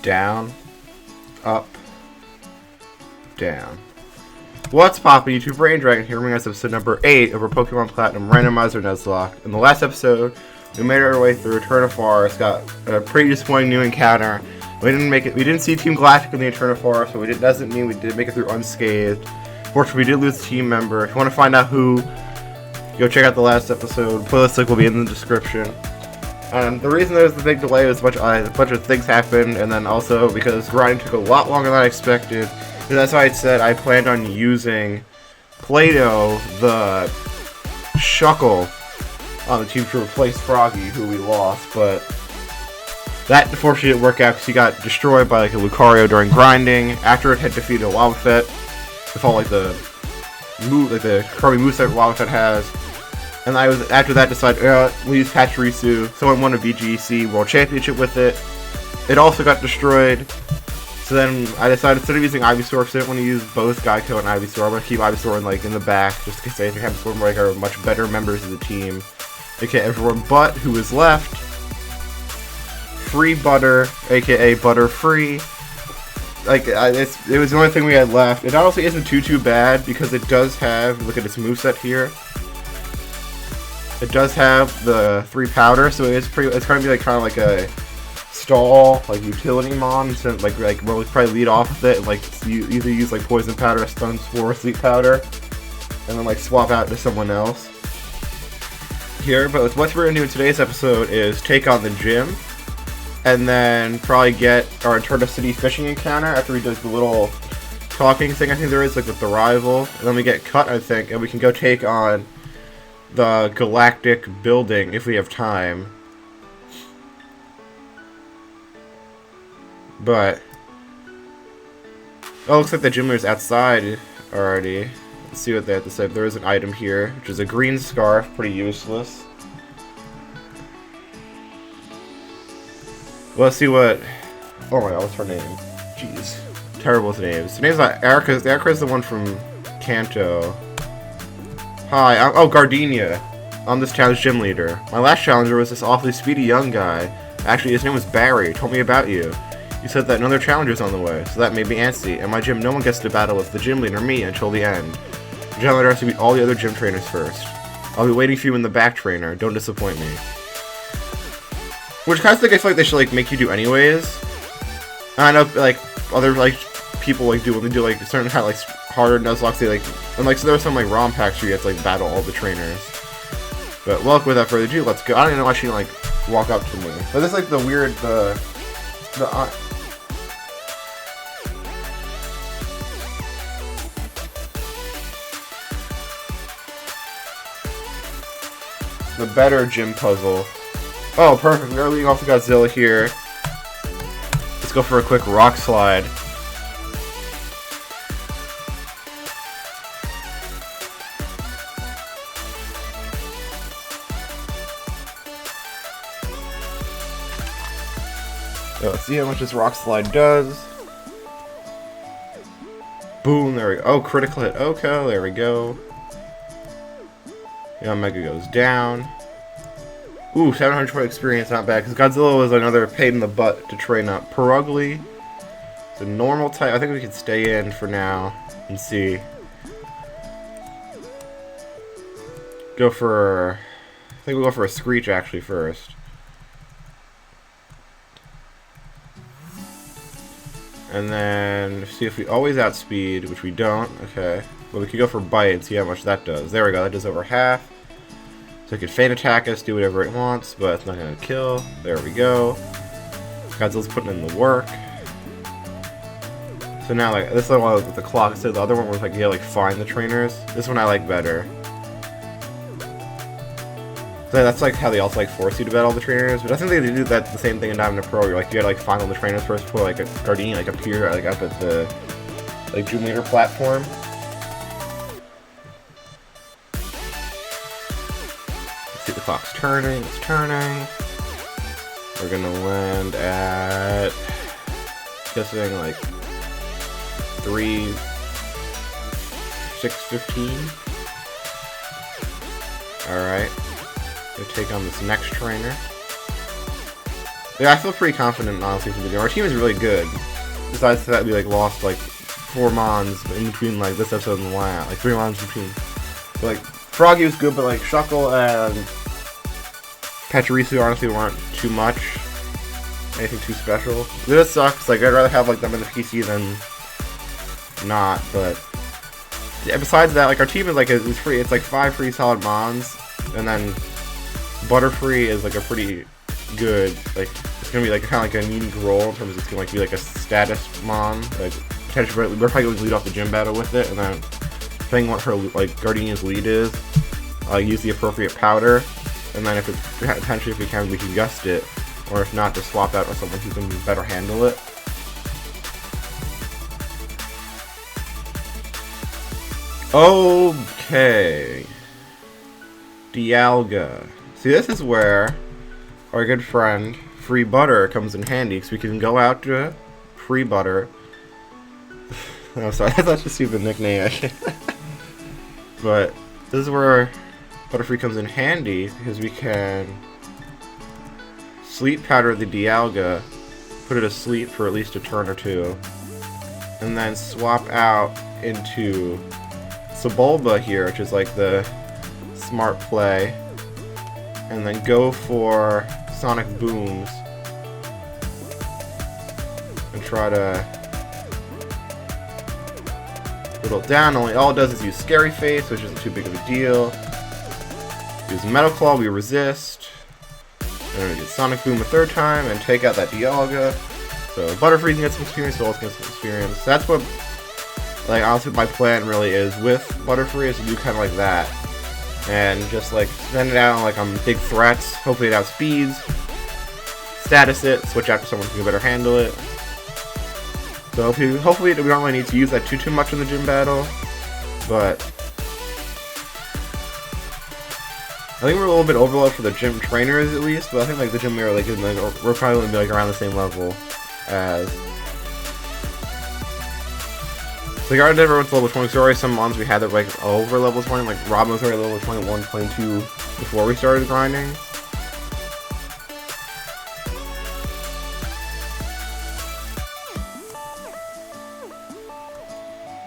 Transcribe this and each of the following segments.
down, up, down. What's poppin', YouTube? Brain Dragon here, bringing us episode number 8 of our Pokemon Platinum Randomizer Nuzlocke. In the last episode, we made our way through Eterna Forest, got a pretty disappointing new encounter. We didn't make it. We didn't see Team Galactic in the Eterna Forest, so it doesn't mean we did make it through unscathed. Fortunately, we did lose a team member. If you want to find out who, go check out the last episode. Playlist link will be in the description. And the reason there was the big delay was a bunch of things happened, and then also because grinding took a lot longer than I expected. And that's why I said I planned on using Play-Doh, the Shuckle, on the team to replace Froggy, who we lost, but that unfortunately didn't work out because he got destroyed by like a Lucario during grinding after it had defeated a Wobbuffet. With all like the Kirby moveset Wobbuffet has. And I was after that decided we'll use Pachirisu. Someone won a VGC World Championship with it. It also got destroyed. So then I decided instead of using Ivysaur, because I didn't want to use both Geico and Ivysaur, I'm gonna keep Ivysaur in the back, just in case anything happens to them, like are much better members of the team. Okay, everyone but who is left. FreeButter, aka Butterfree. Like, it was the only thing we had left. It honestly isn't too bad, because it does have, look at its moveset here. It does have the 3 powder, so it's going to be like kind of like a stall, like utility mon, so like we'll probably lead off with it, and like you either use like PoisonPowder, Stun, Spore, Sleep Powder, and then like swap out to someone else here. But what we're going to do in today's episode is take on the gym, and then probably get our Eterna City fishing encounter after we do the little talking thing I think there is, like with the rival. And then we get cut, I think, and we can go take on the Galactic building if we have time. But oh, looks like the gym leader's outside already. Let's see what they have to say. There is an item here, which is a green scarf, pretty useless. Let's see what... Oh my god, what's her name? Jeez. Terrible with names. Her name's not Erica. Erica's the one from Kanto. Hi, oh, Gardenia. I'm this town's gym leader. My last challenger was this awfully speedy young guy. Actually, his name was Barry. He told me about you. You said that another challenger's on the way, so that made me antsy. In my gym, no one gets to battle with the gym leader, me, until the end. The gym leader has to beat all the other gym trainers first. I'll be waiting for you in the back, trainer. Don't disappoint me. Which kind of thing I feel like they should like make you do anyways. And I know like other like people like do when they do like certain kind of like harder Nuzlocke, they like, and like so there are some like ROM packs where you have to like battle all the trainers. But well, without further ado, let's go. I don't even know why she didn't like walk up to me. But this is like the weird the better gym puzzle. Oh, perfect. We're leading off the Godzilla here. Let's go for a quick rock slide. So let's see how much this rock slide does. Boom, there we go. Oh, critical hit. Okay, there we go. Yeah, Mega goes down. Ooh, 720 experience, not bad, because Godzilla was another pain in the butt to train up. Perugly, it's a normal type. I think we can stay in for now and see. Go for, I think we'll go for a Screech actually first. And then see if we always outspeed, which we don't. Okay, well we could go for Bite and see how much that does. There we go, that does over half. So it could feint attack us, do whatever it wants, but it's not going to kill. There we go. Godzilla's putting in the work. So now, like, this is the one with the clock. So the other one was like, yeah, like, find the trainers. This one I like better. So that's like how they also like force you to battle the trainers. But I think they do that the same thing in Diamond and Pearl. You're like, you gotta like find all the trainers first before like a Gardenia like appear like up at the like gym leader platform. See the clock's turning, it's turning. We're gonna land at, guessing like 6:15. Alright. Gonna take on this next trainer. Yeah, I feel pretty confident, honestly, for the game. Our team is really good. Besides that, we like lost like 4 mons in between like this episode and the last, like 3 mons in between. But, like Froggy was good, but like Shuckle and Pachirisu honestly weren't too much. Anything too special. This sucks. Like I'd rather have like them in the PC than not. But yeah, besides that, like our team is like is free. It's like 5 free solid mons, and then Butterfree is like a pretty good, like it's gonna be like kind of like a unique role in terms of it's gonna like be like a status mon. Like potentially we're probably going to lead off the gym battle with it, and then depending on what her like Guardian's lead is, use the appropriate powder, and then if it's potentially if we can gust it, or if not, just swap out with someone who can better handle it. Okay, Dialga. See, this is where our good friend FreeButter comes in handy, because we can go out to FreeButter. Oh, sorry, that's such a stupid nickname. But this is where Butterfree comes in handy, because we can sleep powder the Dialga, put it asleep for at least a turn or 2, and then swap out into Sebulba here, which is like the smart play, and then go for SonicBooms and try to whittle it down. Only all it does is use Scary Face, which isn't too big of a deal. Use Metal Claw, we resist. And we get SonicBoom a 3rd time and take out that Dialga. So Butterfree can get some experience, Soul's can get some experience. That's what, like, honestly, my plan really is with Butterfree, is to do kind of like that. And just like send it out like on big threats, hopefully it outspeeds, status it, switch out to someone who can better handle it. So hopefully we don't really need to use that too much in the gym battle, but I think we're a little bit overloaded for the gym trainers at least, but I think like the gym mirror, like we're probably gonna be like around the same level as. So like our Endeavor went to level 20, so there are already some mons we had that were like over level 20, like Robin was already level 21, 22 before we started grinding.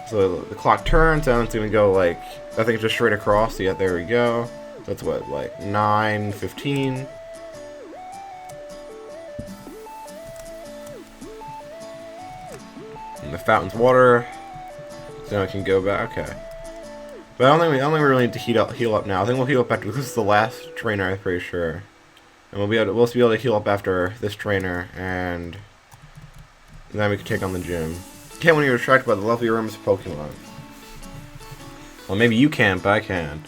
So the clock turns, and it's gonna go like, I think just straight across, so yeah, there we go. That's what, like 9:15. And the fountain's water. So now I can go back. Okay. But I don't think we really need to heal up now. I think we'll heal up after this is the last trainer, I'm pretty sure. And we'll also be able to heal up after this trainer, and then we can take on the gym. You can't when you're attracted by the lovely rooms of Pokemon. Well, maybe you can't, but I can.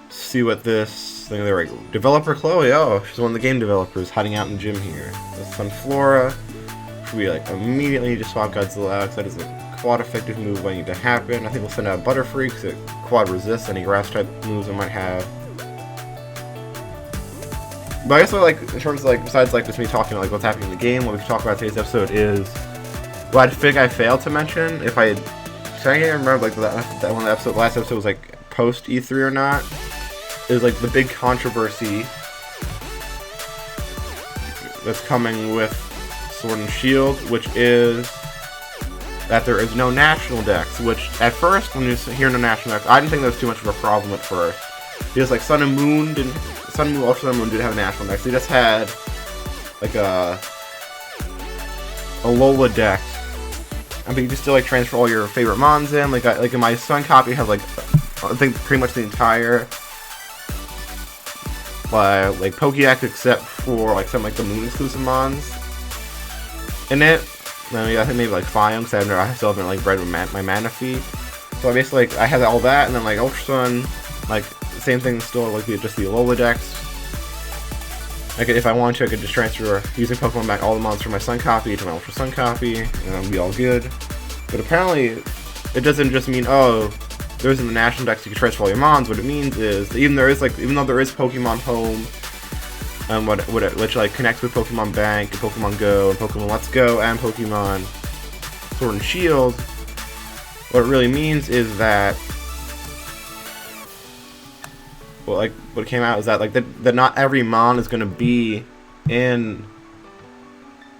See what this thing they're like. Developer Chloe, oh, she's one of the game developers hiding out in the gym here. This Sunflora. We like immediately just swap Godzilla out, because that is a quad effective move waiting to happen. I think we'll send out Butterfree because it quad resists any grass type moves I might have. But I guess like in terms of like besides like just me talking like what's happening in the game, what we can talk about today's episode is what I think I failed to mention. If I can't remember like that one last episode was like post E3 or not. Is like the big controversy that's coming with Sword and Shield, which is that there is no national dex, which at first when you hear no national dex, I didn't think that was too much of a problem at first. Because like Sun and Moon, Ultra Sun and Moon didn't have a national dex. They just had like a Lola dex. I mean, you can still like transfer all your favorite mons in. Like in my Sun copy, I have like I think pretty much the entire like Pokédex except for like some like the Moon exclusive mons in it. I mean, I think maybe like Flygon, because I still haven't like bred with my Manaphy. So I basically like I have all that, and then like Ultra Sun, like same thing still like just the Alola Dex. I could, if I wanted to, I could just transfer using Pokemon back all the mons from my Sun copy to my Ultra Sun copy, and that'll be all good. But apparently, it doesn't just mean there isn't the national dex you can transfer all your mons. What it means is that even though there is Pokemon Home, which like connects with Pokemon Bank and Pokemon Go and Pokemon Let's Go and Pokemon Sword and Shield, what it really means is that what came out is that like that not every mon is going to be in.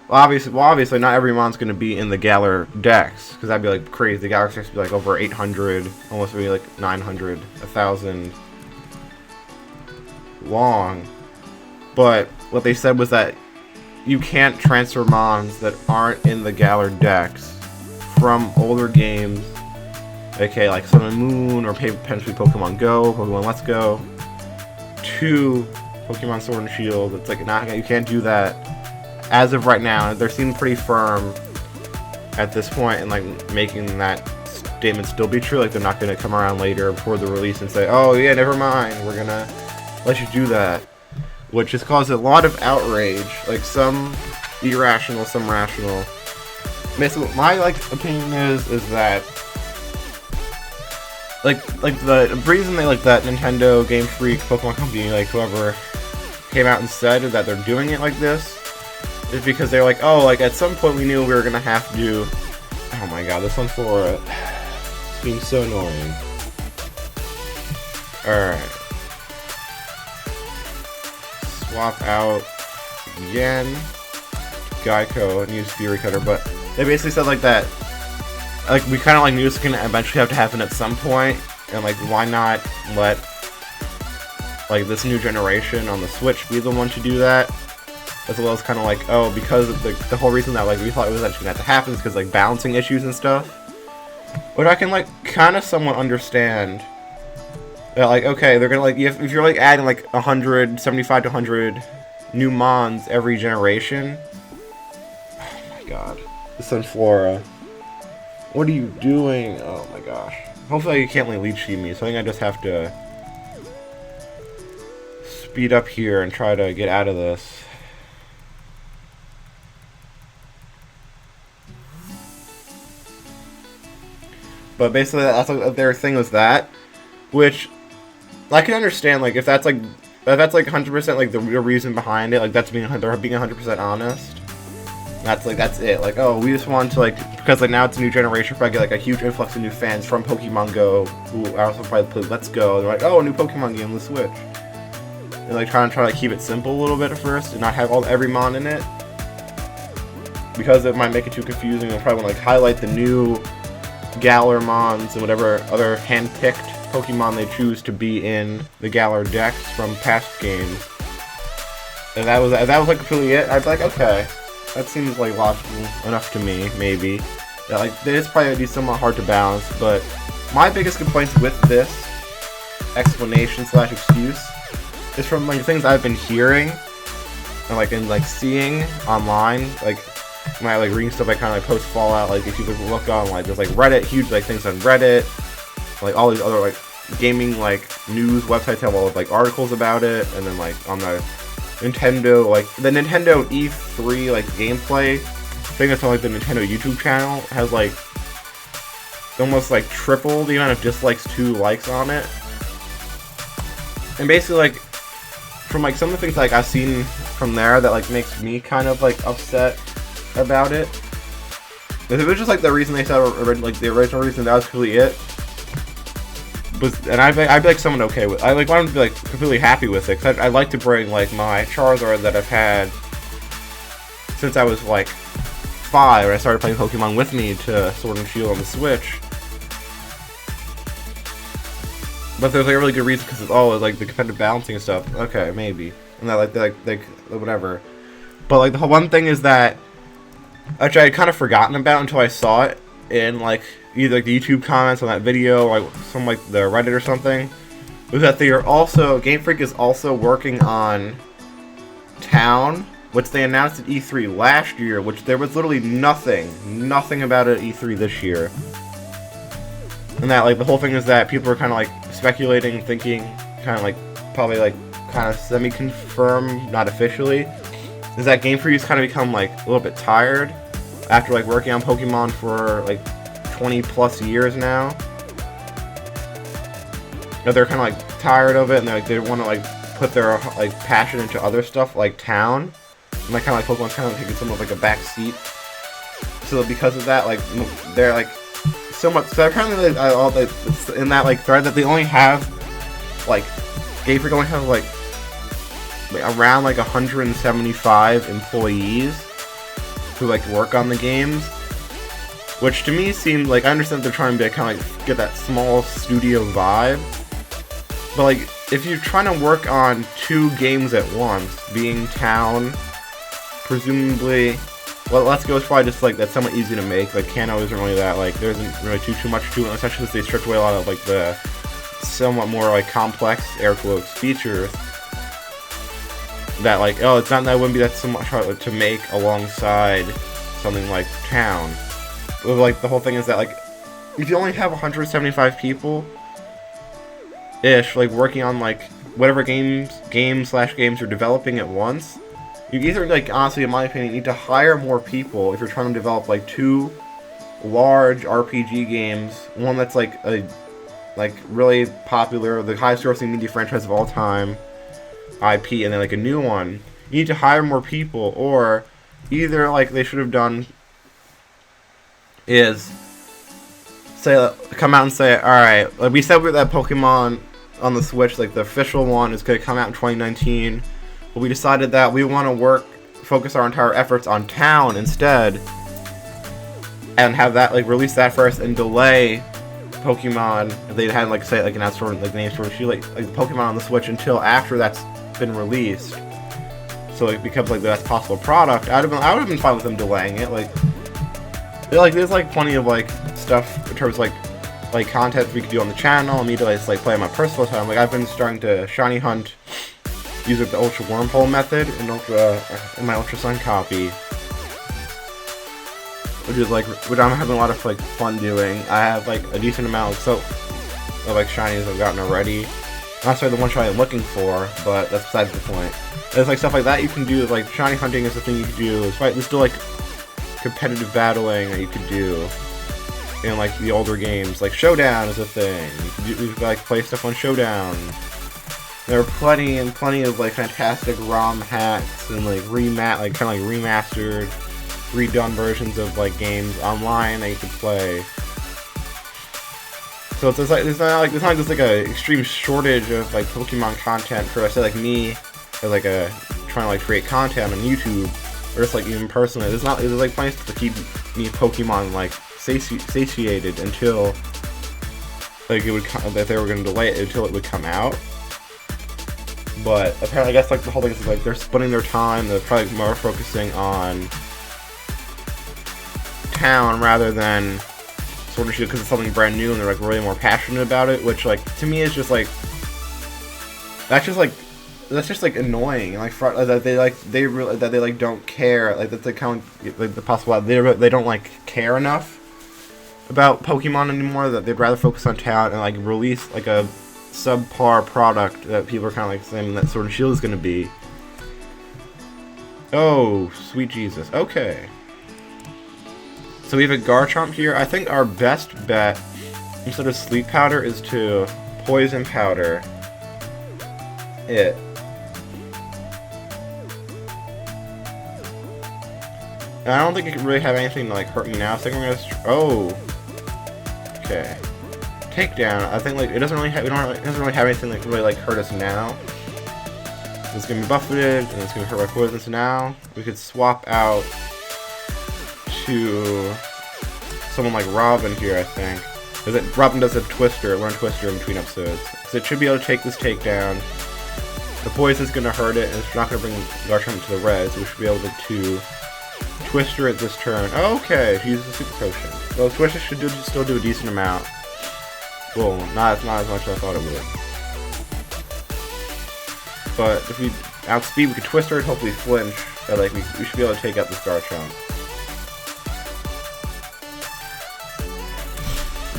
Obviously, not every mon's gonna be in the Galar Dex, because that'd be like crazy. The Galar Dex would be like over 800, almost maybe like 900, 1,000 long. But what they said was that you can't transfer mons that aren't in the Galar Dex from older games, aka like Sun and Moon, or potentially Pokemon Go, Pokemon Let's Go, to Pokemon Sword and Shield. It's like, you can't do that as of right now. They seem pretty firm at this point and like making that statement still be true. Like, they're not going to come around later before the release and say, oh yeah, never mind, we're gonna let you do that, which has caused a lot of outrage. Like, some irrational, some rational. Basically, my opinion is that like the reason they that Nintendo, Game Freak, Pokemon Company, like whoever came out and said that they're doing it like this is because they're like, oh, like at some point we knew we were gonna have to do. Oh my god, this Sunflora is being so annoying. Alright. Swap out Yen, Geico, and use Fury Cutter, but they basically said like that. Like, we kind of knew this was gonna eventually have to happen at some point, and like, why not let like this new generation on the Switch be the one to do that? As well as kind of like, oh, because of the whole reason that like we thought it was actually gonna have to happen is because like balancing issues and stuff, which I can like kind of somewhat understand. That like, okay, they're gonna like, if you're like adding like 175 to 100 new mons every generation. Oh my god, the Sunflora. What are you doing? Oh my gosh. Hopefully you can't like leech seed me, so I think I just have to speed up here and try to get out of this. But basically that's like their thing was that, which I can understand, like if that's like 100% like the real reason behind it, like they're being 100% honest. That's it. Like, oh, we just want to like, because like now it's a new generation, probably get like a huge influx of new fans from Pokemon Go who are also probably play Let's Go. They're like, oh, a new Pokemon game on the Switch. And like try to keep it simple a little bit at first and not have every mon in it, because it might make it too confusing. They'll probably want to like highlight the new Galar mons and whatever other hand-picked Pokemon they choose to be in the Galar Dex from past games. And that was like completely it. I'd be like, okay. That seems like logical enough to me, maybe. That like it is probably gonna be somewhat hard to balance, but my biggest complaints with this explanation / excuse is from like things I've been hearing and like seeing online. Like when I like reading stuff, I kind of like post Fallout. Like if you look on like there's like Reddit, huge like things on Reddit, like all these other like gaming like news websites have all of like articles about it, and then like on the Nintendo, like the Nintendo E3 like gameplay thing that's on like the Nintendo YouTube channel has like almost like triple the amount of dislikes to likes on it. And basically like from like some of the things like I've seen from there that like makes me kind of like upset about it. If it was just like the reason they said like the original reason, that was completely it. And I'd be like someone okay with. I like want to be like completely happy with it, because I'd like to bring like my Charizard that I've had since I was like 5 when I started playing Pokemon with me to Sword and Shield on the Switch. But there's like a really good reason, because it's all like the competitive balancing and stuff. Okay, maybe, and that like whatever. But like the whole one thing is that, which I had kind of forgotten about until I saw it in like either like the YouTube comments on that video or like some like the Reddit or something, was that they are also, Game Freak is also working on Town, which they announced at E3 last year, which there was literally nothing about it at E3 this year. And that like the whole thing is that people are kind of like speculating, thinking, kind of like probably like kind of semi-confirmed, not officially, is that Game Freak has kind of become like a little bit tired after like working on Pokemon for like 20 plus years now. They're kind of like tired of it, and they want to like put their like passion into other stuff like Town, and like kind of like Pokemon's kind of taking somewhat like a back seat. So because of that, like they're like so much. So apparently, in that like thread that they only have like Game Freak only have like around like 175 employees who like work on the games, which to me seemed like, I understand they're trying to kind of like get that small studio vibe, but like if you're trying to work on 2 games at once, being Town, presumably, well, Let's Go is probably just like that's somewhat easy to make. Like Kanto isn't really that, like there isn't really too much to it, especially since they stripped away a lot of like the somewhat more like complex air quotes features that like, oh, it's not that it wouldn't be that so much hard to make alongside something like Town. But like the whole thing is that like if you only have 175 people ish like working on like whatever games you're developing at once, you either, like, honestly, in my opinion, need to hire more people if you're trying to develop, like, 2 large RPG games. One that's, like, a, like, really popular, the highest grossing media franchise of all time, IP, and then, like, a new one. You need to hire more people, or either, like, they should have done is say, come out and say, alright, like, we said that Pokemon on the Switch, like, the official one is going to come out in 2019. But we decided that we want to focus our entire efforts on Town instead, and have that, like, release that first and delay Pokemon, if they had, like, say, like, announced sort of, like, names for like Pokemon on the Switch until after that's been released, so it becomes, like, the best possible product. I would have been fine with them delaying it. Like, there's, like, plenty of, like, stuff in terms of, like, content we could do on the channel, and me to, like, play on my personal time. Like, I've been starting to shiny hunt using the Ultra Wormhole method in my Ultra Sun copy, which I'm having a lot of like fun doing. I have like a decent amount of like shinies I've gotten already. Not necessarily the one shiny I'm looking for, but that's besides the point. There's like stuff like that you can do. Like shiny hunting is the thing you can do. There's still like competitive battling that you could do in like the older games. Like Showdown is a thing. You can like play stuff on Showdown. There are plenty of like fantastic ROM hacks and like kind of like remastered, redone versions of like games online that you can play. So it's like there's not just like a extreme shortage of like Pokemon content for, I say, like me as like trying to like create content on YouTube, or just like even personally. There's like plenty to keep me Pokemon like satiated until like that they were going to delay it until it would come out. But apparently, I guess like the whole thing is like they're splitting their time. They're probably more focusing on Town rather than Sword and Shield because it's something brand new and they're like really more passionate about it. Which like to me is just like that's just like annoying. Like that they don't care. Like that's like kind of like the possible they don't like care enough about Pokemon anymore. That they'd rather focus on Town and like release like a subpar product that people are kind of like saying that Sword and Shield is going to be. Oh, sweet Jesus. Okay. So we have a Garchomp here. I think our best bet, instead of Sleep Powder, is to Poison Powder it. And I don't think it can really have anything to like hurt me now. So I think we're gonna. Oh. Okay. Takedown. I think like it doesn't really have. It doesn't really have anything that really like hurt us now. It's gonna be buffeted, and it's gonna hurt by poison. So now we could swap out to someone like Robin here. I think because Robin does a Twister. Learn Twister in between episodes, so it should be able to take this takedown. The poison's gonna hurt it, and it's not gonna bring Garchomp to the red. So we should be able to Twister it this turn. Okay, she uses a Super Potion. Well, Twister should still do a decent amount. Well, not as much as I thought it would. But if we outspeed, we could Twister it, hopefully flinch. But like we should be able to take out this Garchomp.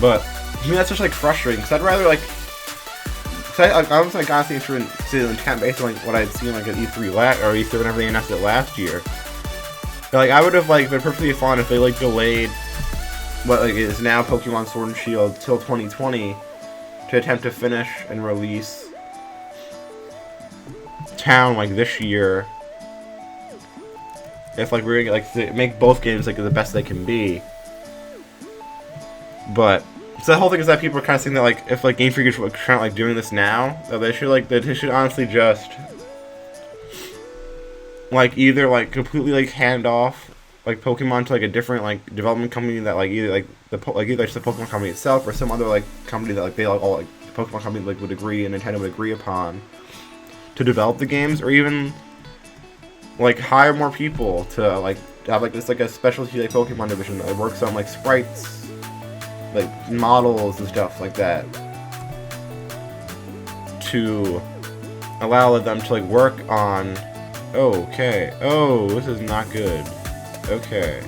But I mean that's just like frustrating because I'd rather like. I was like honestly interested in intent based on like what I'd seen like at E3 or E3 whenever they announced it last year. But, like I would have like been perfectly fine if they like delayed what like is now Pokemon Sword and Shield till 2020 to attempt to finish and release Town like this year. If like we're gonna like make both games like the best they can be. But so the whole thing is that people are kind of saying that like if like Game Freak is kind of like doing this now, that they should honestly just like either like completely like hand off like Pokemon to like a different like development company that like either like either just the Pokemon company itself or some other like company that like they all like the Pokemon company like would agree and Nintendo would agree upon to develop the games, or even like hire more people to like have like this like a specialty like Pokemon division that works on like sprites, like models and stuff like that, to allow them to like work on. Okay. Oh, this is not good. Okay.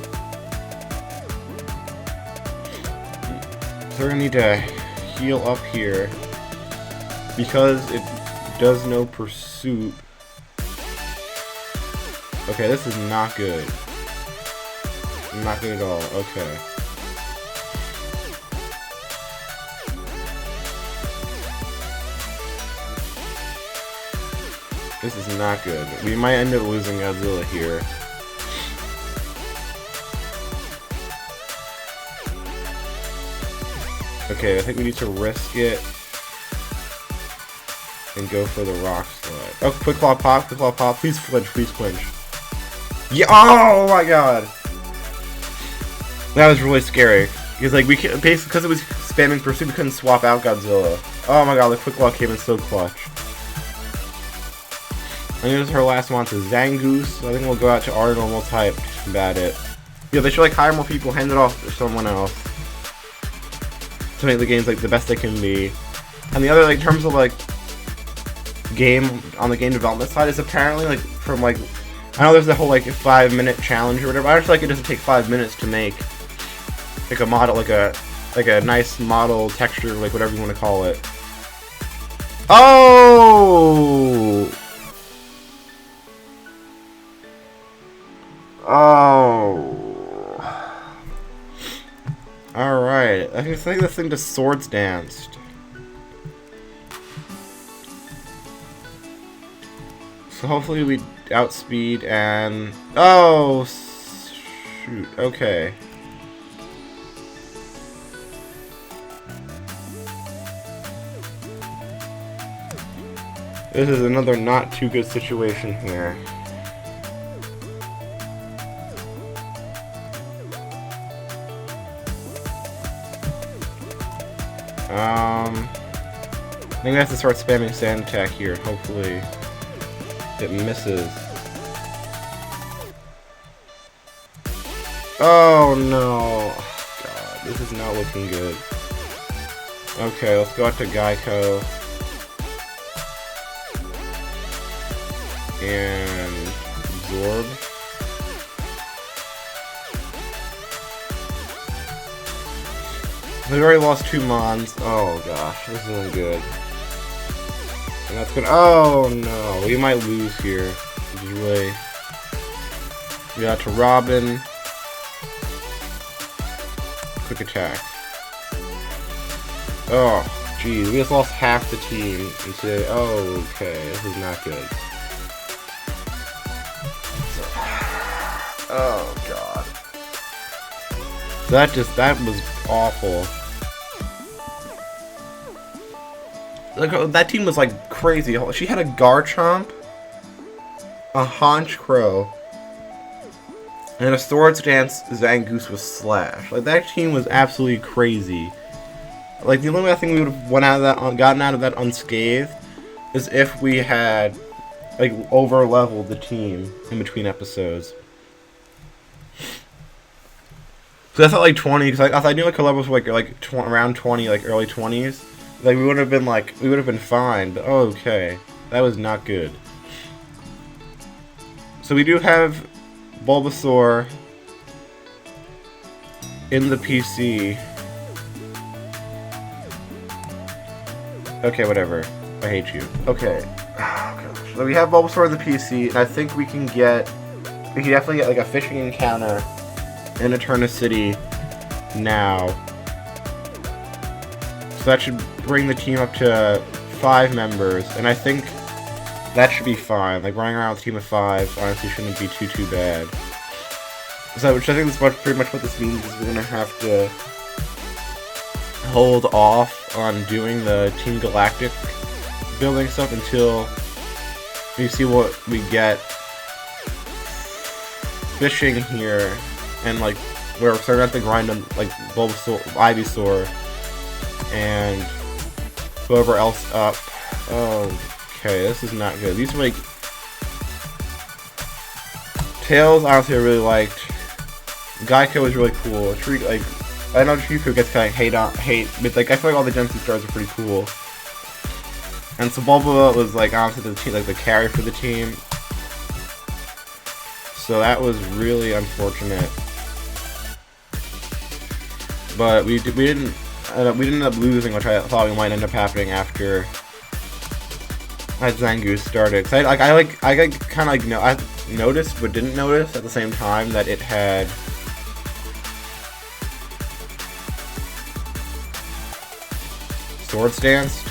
So we're gonna need to heal up here because it does no pursuit. Okay, this is not good. Not good at all. Okay. This is not good. We might end up losing Godzilla here. Okay, I think we need to risk it and go for the rock slide. Oh, quick claw pop, quick claw pop. Please flinch, please flinch. Yeah, oh my god! That was really scary. Because like we can, basically because it was spamming pursuit, we couldn't swap out Godzilla. Oh my god, the quick claw came in so clutch. I think this is her last one to Zangoose. I think we'll go out to our normal type to combat it. Yeah, they should like hire more people, hand it off to someone else to make the games like the best they can be. And the other like in terms of like game on the game development side is apparently like from like I know there's the whole like 5-minute challenge or whatever. I just like it doesn't take 5 minutes to make like a model like a nice model texture, like whatever you want to call it. Oh. Oh. Alright. I think this thing just Swords Danced. So hopefully we outspeed and... Oh! Shoot. Okay. This is another not too good situation here. I think I have to start spamming Sand Attack here. Hopefully it misses. Oh no! God, this is not looking good. Okay, let's go out to Geico. And absorb. We've already lost 2 Mons. Oh gosh, this isn't good. And that's gonna. Oh no, we might lose here. Which is really. We got to Robin. Quick attack. Oh, geez, we just lost half the team. And say, oh, okay, this is not good. Oh god. That was awful. Like that team was like crazy. She had a Garchomp, a Honchkrow, and a Swords Dance Zangoose with Slash. Like that team was absolutely crazy. Like the only thing we would have gotten out of that unscathed is if we had like over leveled the team in between episodes. So that's at like 20, because I knew like a level was like around 20, like early 20s. Like we would have been fine, but oh, okay, that was not good. So we do have Bulbasaur in the PC. Okay, whatever. I hate you. Okay. Oh, gosh. So we have Bulbasaur in the PC, and I think we can definitely get like a fishing encounter in Eterna City now. So that should bring the team up to 5 members, and I think that should be fine. Like running around with a team of 5 honestly shouldn't be too bad. So, which I think is pretty much what this means is we're gonna have to hold off on doing the Team Galactic building stuff until we see what we get fishing here, and like we're starting to have to grind on like Bulbasaur, Ivysaur, and whoever else up. Okay, this is not good. These are like Tails. Honestly, I really liked. Geico is really cool. Like I know Trico gets kind of hate, but like I feel like all the Gen 2 stars are pretty cool. And Sebulba was like honestly the team, like the carry for the team. So that was really unfortunate. But we didn't end up losing, which I thought we might end up happening after Zangoose started. Cause I kind of I noticed but didn't notice at the same time that it had Swords Dance.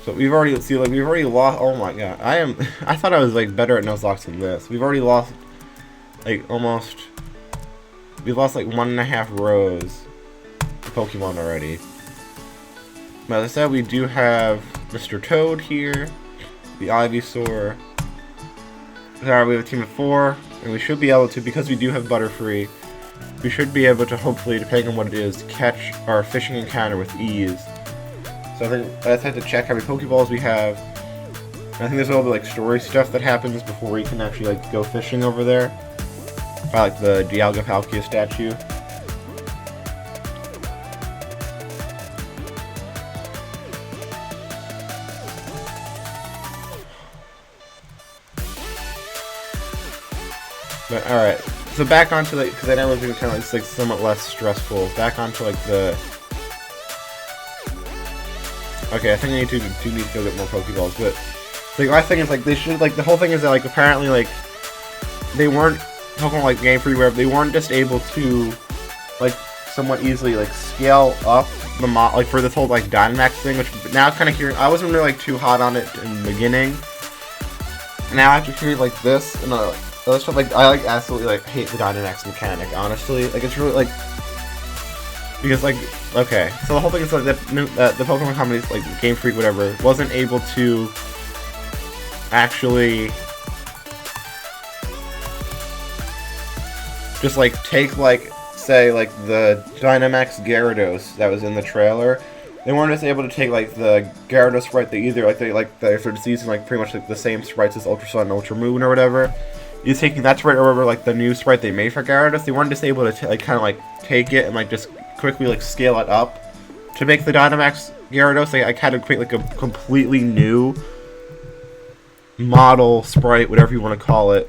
So we've already lost. Oh my god, I thought I was like better at Nuzlocke than this. We've already lost like almost. We've lost like 1.5 rows of Pokemon already. But as I said, we do have Mr. Toad here, the Ivysaur. Sorry, we have a team of 4, and we should be able to, because we do have Butterfree, we should be able to hopefully, depending on what it is, catch our fishing encounter with ease. So I think I just have to check how many Pokeballs we have. I think there's all the like story stuff that happens before we can actually like go fishing over there. I like the Dialga Palkia statue. But alright, so back onto like, because I know it's kind of like, it's like somewhat less stressful. Back onto like the. Okay, I think I need to go get more Pokeballs, but like my thing is like they should like the whole thing is that like apparently like they weren't Pokemon like Game Freak where they weren't just able to like somewhat easily like scale up the like for this whole like Dynamax thing, which now kind of hearing I wasn't really like too hot on it in the beginning. Now after hearing like this and like other stuff, like I like absolutely like hate the Dynamax mechanic. Honestly, like it's really like because like. Okay, so the whole thing is like the Pokemon company, like Game Freak, whatever, wasn't able to actually just like take like say like the Dynamax Gyarados that was in the trailer. They weren't just able to take like the Gyarados sprite they either they're sort of using like pretty much like the same sprites as Ultra Sun and Ultra Moon or whatever. He's taking that sprite over like the new sprite they made for Gyarados. They weren't just able to like kind of like take it and like just quickly like scale it up to make the Dynamax Gyarados. I had to create like a completely new model sprite, whatever you want to call it,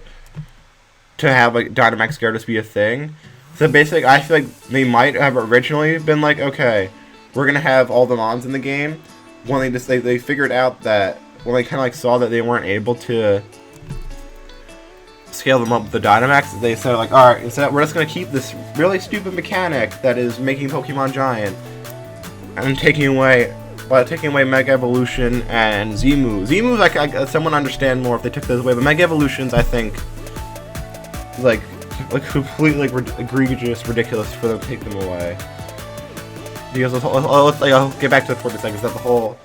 to have like Dynamax Gyarados be a thing. So basically, I feel like they might have originally been like, okay, we're gonna have all the mons in the game. When they figured out that when they kind of like saw that they weren't able to scale them up with the Dynamax, they said like, alright, instead we're just going to keep this really stupid mechanic that is making Pokemon giant and taking away Mega Evolution and Z-moves. Z-moves I someone understand more if they took those away, but Mega Evolutions I think like completely like egregious, ridiculous for them to take them away. Because I'll get back to the 40 seconds. That the whole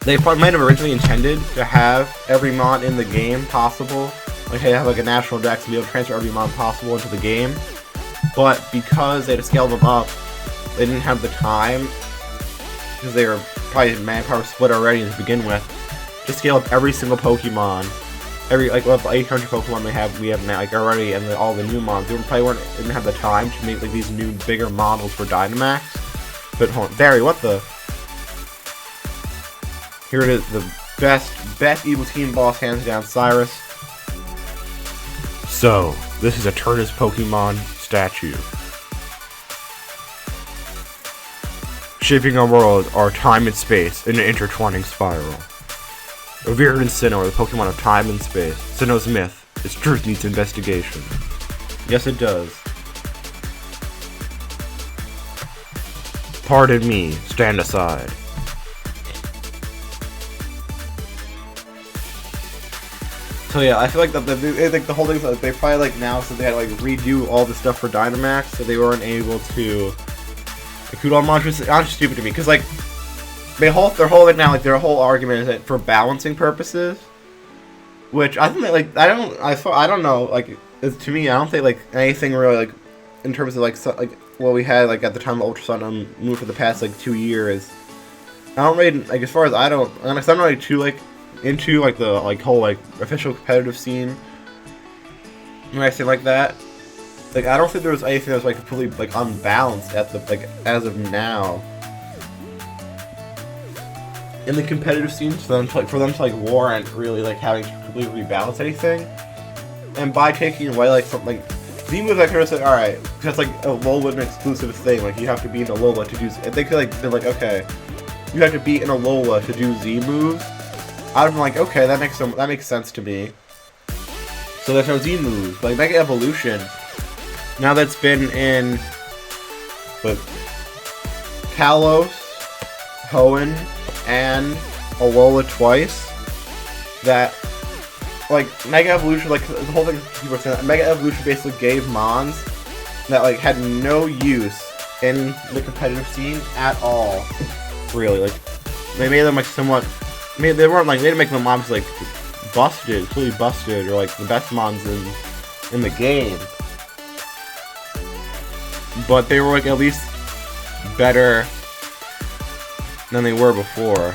they might have originally intended to have every mon in the game possible. Like they have like a national dex and be able to transfer every mon possible into the game, but because they had to scale them up, they didn't have the time because they were probably manpower split already to begin with to scale up every single Pokemon, every like 800 Pokemon we have now like already, and all the new mons. They didn't have the time to make like these new bigger models for Dynamax. But hold on, Barry, what the? Here it is, the best Evil Team boss, hands down, Cyrus. So, this is Eterna's Pokemon statue. Shaping our world are time and space in an intertwining spiral. Revered in Sinnoh are the Pokemon of time and space. Sinnoh's myth, its truth needs investigation. Yes, it does. Pardon me, stand aside. So yeah, I feel like the whole thing is they probably like now since they had to like redo all the stuff for Dynamax, so they weren't able to include all modules. It's honestly stupid to me because like their whole like now like their whole argument is that for balancing purposes, which I think that, like I don't know, like to me I don't think like anything really like in terms of like what we had like at the time of Ultra Sun Moon for the past like 2 years. I don't really like, as far as I'm not really too like into like the like whole like official competitive scene. When I say like that, like I don't think there was anything that was like completely like unbalanced at the like as of now in the competitive scene for them to like warrant really like having to completely rebalance anything. And by taking away like something like Z moves, I could have said, alright, because like a Alola an exclusive thing, like you have to be in Alola to do. If they could like been like, okay, you have to be in Alola to do Z moves, I'd have been like, okay, that makes sense to me. So there's no Z moves, but like Mega Evolution, now that's been in Kalos, Hoenn, and Alola twice, that like Mega Evolution, like the whole thing people are saying that Mega Evolution basically gave Mons that like had no use in the competitive scene at all. Really, like they made them like somewhat. I mean, they didn't make them Mons like busted, completely busted, or like the best Mons in the game. But they were like at least better than they were before.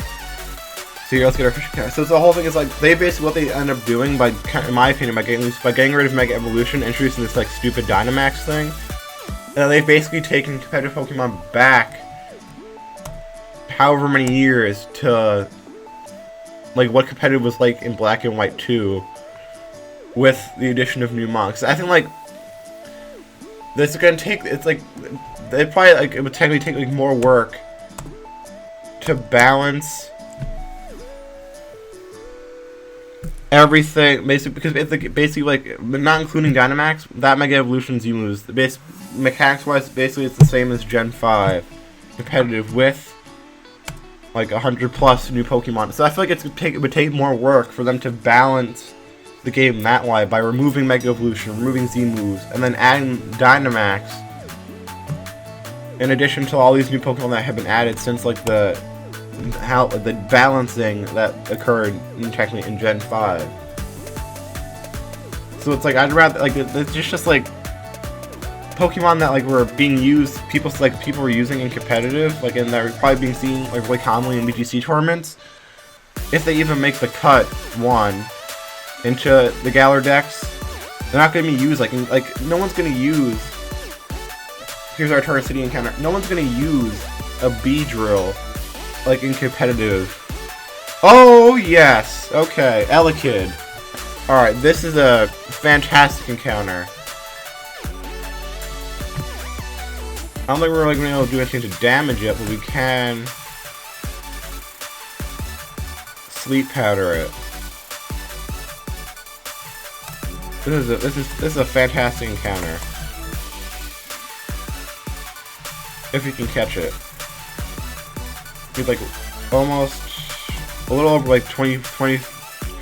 So let's get our official count. So the whole thing is like they basically what they end up doing by, in my opinion, by getting rid of Mega Evolution, introducing this like stupid Dynamax thing. And they've basically taken competitive Pokemon back however many years to like what competitive was like in Black and White 2 with the addition of new Mons. I think like this is gonna take, it's like it probably like it would technically take like more work to balance everything, basically, because it's like basically like not including Dynamax, that Mega Evolution Z moves, the base mechanics wise, basically it's the same as Gen 5 competitive with like 100+ new Pokemon. So I feel like it would take more work for them to balance the game that way by removing Mega Evolution, removing Z moves, and then adding Dynamax. In addition to all these new Pokemon that have been added since like the balancing that occurred technically in Gen 5. So it's like I'd rather like it's just like Pokemon that like were being used, people were using in competitive, like, and they're probably being seen like really commonly in BGC tournaments. If they even make the cut into the Galar decks, they're not going to be used like no one's going to use. Here's our Eterna City encounter. No one's going to use a Beedrill like in competitive. Oh yes, okay, Elekid. All right, this is a fantastic encounter. I don't think we're really going to be able to do anything to damage it, but we can sleep powder it. This is a fantastic encounter. If you can catch it. Need like almost a little over like 20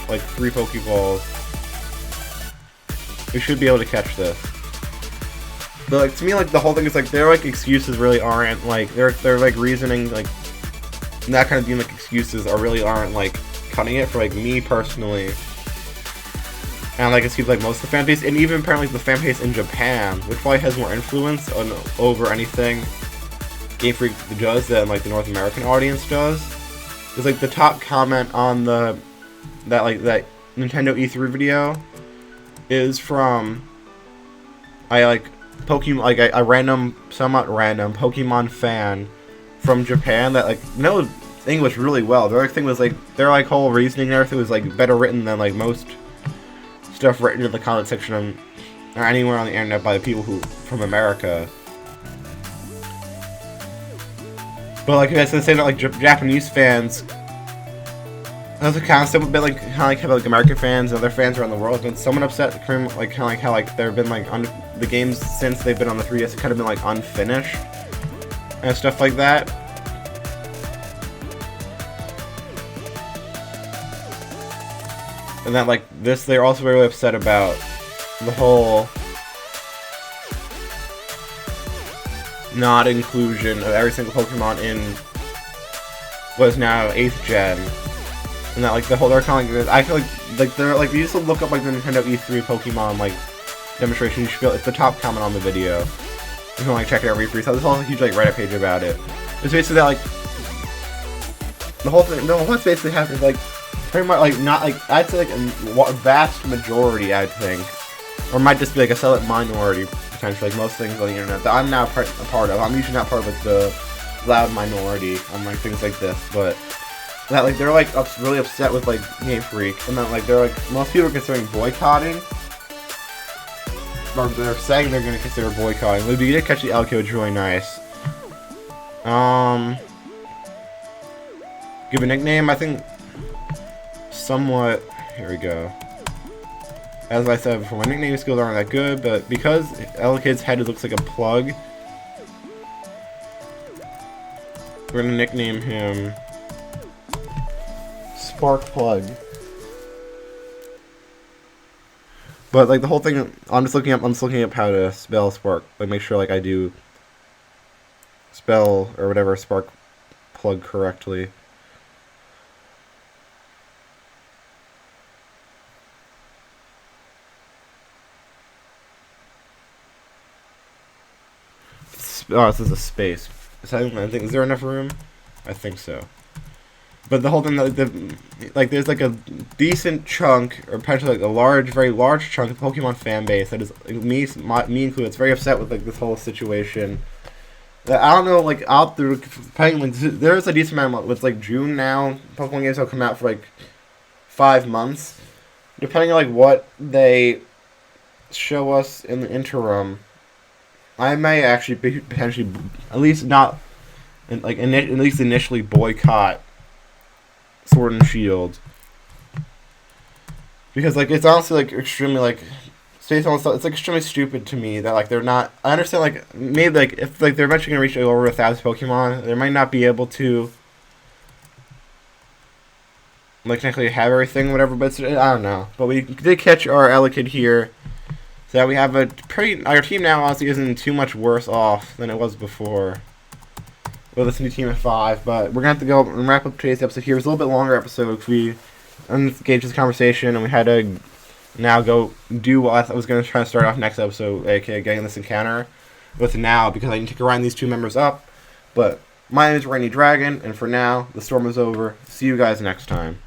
like 3 Pokeballs. We should be able to catch this. But like to me, like the whole thing is like their like excuses really aren't like they're like reasoning like that kind of being like excuses really aren't like cutting it for like me personally. And like it seems like most of the fan base, and even apparently the fan base in Japan, which probably has more influence over anything Game Freak does than like the North American audience does, is like the top comment on that Nintendo E3 video is from a somewhat random Pokemon fan from Japan that like knows English really well. Their thing was like their like whole reasoning and everything was like better written than like most stuff written in the comment section or anywhere on the internet by the people from America. But like I said, saying that like Japanese fans, that's a concept a bit like how like American fans and other fans around the world have been somewhat upset, like kind of like how like there have been like the games since they've been on the 3DS have kind of been like unfinished and stuff like that. And that like this, they're also very upset about the whole not inclusion of every single Pokemon in was now 8th gen. And that, like, the whole, they're kind of like, I feel like they're, like, you just look up, like, the Nintendo E3 Pokemon, like, demonstration, you should feel, it's the top comment on the video. You can, like, check it out, read free stuff. There's also a huge, like, Reddit page about it. It's basically that, like, the whole basically happens, like, pretty much, like, not, like, I'd say, like, a vast majority, I'd think, or might just be, like, a select minority, potentially, like, most things on the internet that I'm now a part of. I'm usually not part of, like, the loud minority on, like, things like this, but that, like, they're, like, really upset with, like, Game Freak, and then, like, they're, like, most people are considering boycotting, or they're saying they're going to consider boycotting. We'd be to catch the Elko, which is really nice. Give a nickname, I think, somewhat, here we go. As I said before, my nickname skills aren't that good, but because Elkid's head looks like a plug, we're going to nickname him Spark Plug. But, like, the whole thing, I'm just looking up how to spell Spark. Like, make sure, like, I do spell, or whatever, Spark Plug correctly. Oh, this is a space. I think, is there enough room? I think so. But the whole thing, like, there's, like, a decent chunk, or potentially, like, a large, very large chunk of the Pokemon fan base that is, like, me included, it's very upset with, like, this whole situation. That, I don't know, like, out through, depending, like, there's a decent amount, it's, like, June now, Pokemon games will come out for, like, 5 months. Depending on, like, what they show us in the interim, I may actually be potentially, at least not, like, at least initially boycott Sword and Shield, because, like, it's honestly, like, extremely, like, based on stuff, it's, like, extremely stupid to me that, like, they're not. I understand, like, maybe, like, if, like, they're eventually gonna reach, like, over 1,000 Pokemon, they might not be able to, like, technically have everything, whatever. But it's, I don't know. But we did catch our Elekid here, so that we have a pretty. Our team now honestly isn't too much worse off than it was before. With this new team of 5, but we're gonna have to go and wrap up today's episode here. It was a little bit longer episode because we engaged this conversation and we had to now go do what I was gonna try to start off next episode, aka getting this encounter with now, because I need to grind these two members up. But my name is Rainy Dragon, and for now, the storm is over. See you guys next time.